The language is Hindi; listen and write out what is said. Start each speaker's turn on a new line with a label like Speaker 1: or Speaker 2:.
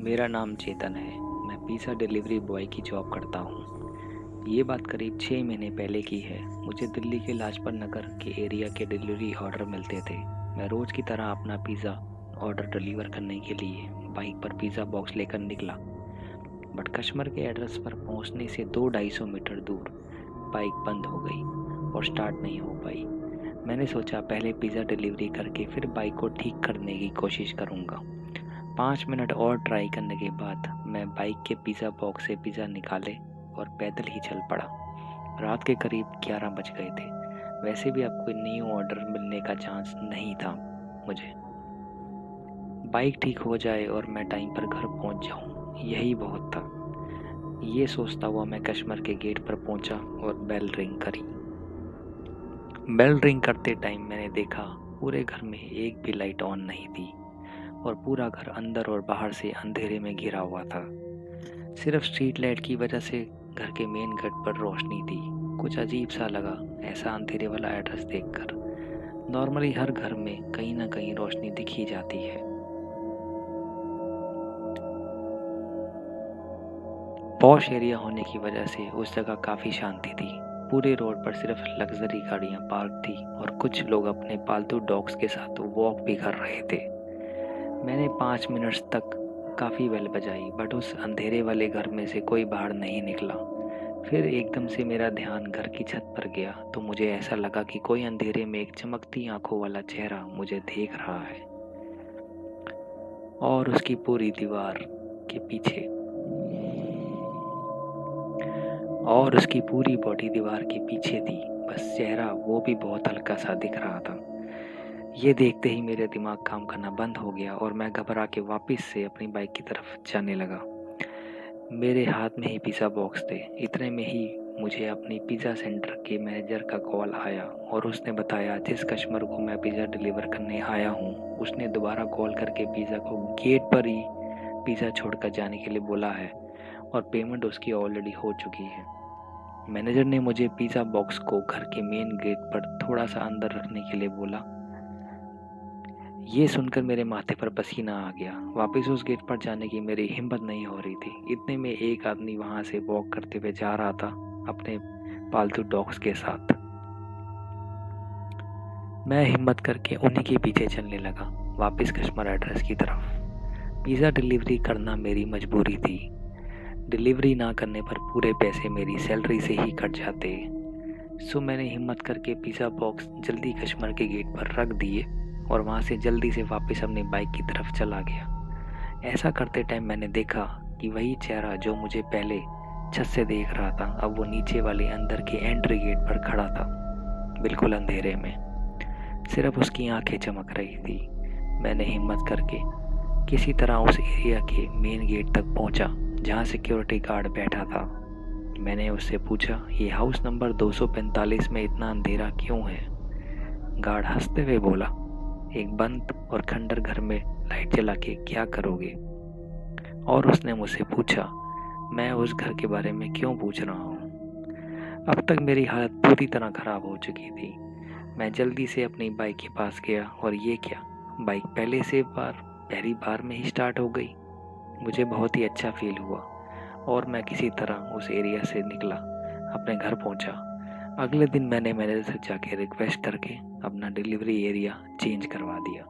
Speaker 1: मेरा नाम चेतन है। मैं पिज़्ज़ा डिलीवरी बॉय की जॉब करता हूँ। ये बात करीब 6 महीने पहले की है। मुझे दिल्ली के लाजपत नगर के एरिया के डिलीवरी ऑर्डर मिलते थे। मैं रोज़ की तरह अपना पिज़्ज़ा ऑर्डर डिलीवर करने के लिए बाइक पर पिज़्ज़ा बॉक्स लेकर निकला। बट कस्टमर के एड्रेस पर पहुँचने से 200-250 मीटर दूर बाइक बंद हो गई और स्टार्ट नहीं हो पाई। मैंने सोचा पहले पिज़्ज़ा डिलीवरी करके फिर बाइक को ठीक करने की कोशिश करूँगा। 5 मिनट और ट्राई करने के बाद मैं बाइक के पिज़्ज़ा बॉक्स से पिज़्ज़ा निकाले और पैदल ही चल पड़ा। रात के करीब 11 बज गए थे। वैसे भी अब कोई न्यू ऑर्डर मिलने का चांस नहीं था मुझे। बाइक ठीक हो जाए और मैं टाइम पर घर पहुंच जाऊं, यही बहुत था। ये सोचता हुआ मैं कस्टमर के गेट पर पहुंचा और बेल रिंग करी। बेल रिंग करते टाइम मैंने देखा पूरे घर में एक भी लाइट ऑन नहीं थी और पूरा घर अंदर और बाहर से अंधेरे में घिरा हुआ था। सिर्फ स्ट्रीट लाइट की वजह से घर के मेन गेट पर रोशनी थी। कुछ अजीब सा लगा ऐसा अंधेरे वाला एड्रेस देखकर। नॉर्मली हर घर में कहीं ना कहीं रोशनी दिख ही जाती है। पॉश एरिया होने की वजह से उस जगह काफ़ी शांति थी। पूरे रोड पर सिर्फ लग्जरी गाड़ियां पार्क थी और कुछ लोग अपने पालतू डॉग्स के साथ वॉक भी कर रहे थे। मैंने 5 मिनट्स तक काफ़ी बेल बजाई बट उस अंधेरे वाले घर में से कोई बाहर नहीं निकला। फिर एकदम से मेरा ध्यान घर की छत पर गया तो मुझे ऐसा लगा कि कोई अंधेरे में एक चमकती आंखों वाला चेहरा मुझे देख रहा है और उसकी पूरी दीवार के पीछे और उसकी पूरी बॉडी दीवार के पीछे थी। बस चेहरा वो भी बहुत हल्का सा दिख रहा था। ये देखते ही मेरा दिमाग काम करना बंद हो गया और मैं घबरा के वापस से अपनी बाइक की तरफ जाने लगा। मेरे हाथ में ही पिज़्ज़ा बॉक्स थे। इतने में ही मुझे अपनी पिज़्ज़ा सेंटर के मैनेजर का कॉल आया और उसने बताया जिस कस्टमर को मैं पिज़्ज़ा डिलीवर करने आया हूँ उसने दोबारा कॉल करके पिज़्ज़ा को गेट पर ही पिज़्ज़ा छोड़कर जाने के लिए बोला है और पेमेंट उसकी ऑलरेडी हो चुकी है। मैनेजर ने मुझे पिज़्ज़ा बॉक्स को घर के मेन गेट पर थोड़ा सा अंदर रखने के लिए बोला। ये सुनकर मेरे माथे पर पसीना आ गया। वापस उस गेट पर जाने की मेरी हिम्मत नहीं हो रही थी। इतने में एक आदमी वहां से वॉक करते हुए जा रहा था अपने पालतू डॉग्स के साथ। मैं हिम्मत करके उन्हीं के पीछे चलने लगा वापस कस्टमर एड्रेस की तरफ। पिज़्ज़ा डिलीवरी करना मेरी मजबूरी थी। डिलीवरी ना करने पर पूरे पैसे मेरी सैलरी से ही कट जाते। सो मैंने हिम्मत करके पिज़्ज़ा बॉक्स जल्दी कस्टमर के गेट पर रख दिए और वहाँ से जल्दी से वापस अपनी बाइक की तरफ चला गया। ऐसा करते टाइम मैंने देखा कि वही चेहरा जो मुझे पहले छत से देख रहा था अब वो नीचे वाले अंदर के एंट्री गेट पर खड़ा था, बिल्कुल अंधेरे में। सिर्फ उसकी आंखें चमक रही थी। मैंने हिम्मत करके किसी तरह उस एरिया के मेन गेट तक पहुंचा जहां सिक्योरिटी गार्ड बैठा था। मैंने उससे पूछा ये हाउस नंबर 245 में इतना अंधेरा क्यों है। गार्ड हंसते हुए बोला एक बंद और खंडर घर में लाइट जला के क्या करोगे। और उसने मुझसे पूछा मैं उस घर के बारे में क्यों पूछ रहा हूँ। अब तक मेरी हालत पूरी तरह खराब हो चुकी थी। मैं जल्दी से अपनी बाइक के पास गया और ये क्या, बाइक पहली बार में ही स्टार्ट हो गई। मुझे बहुत ही अच्छा फील हुआ और मैं किसी तरह उस एरिया से निकला, अपने घर पहुंचा। अगले दिन मैंने मैनेजर से जाके रिक्वेस्ट करके अपना डिलीवरी एरिया चेंज करवा दिया।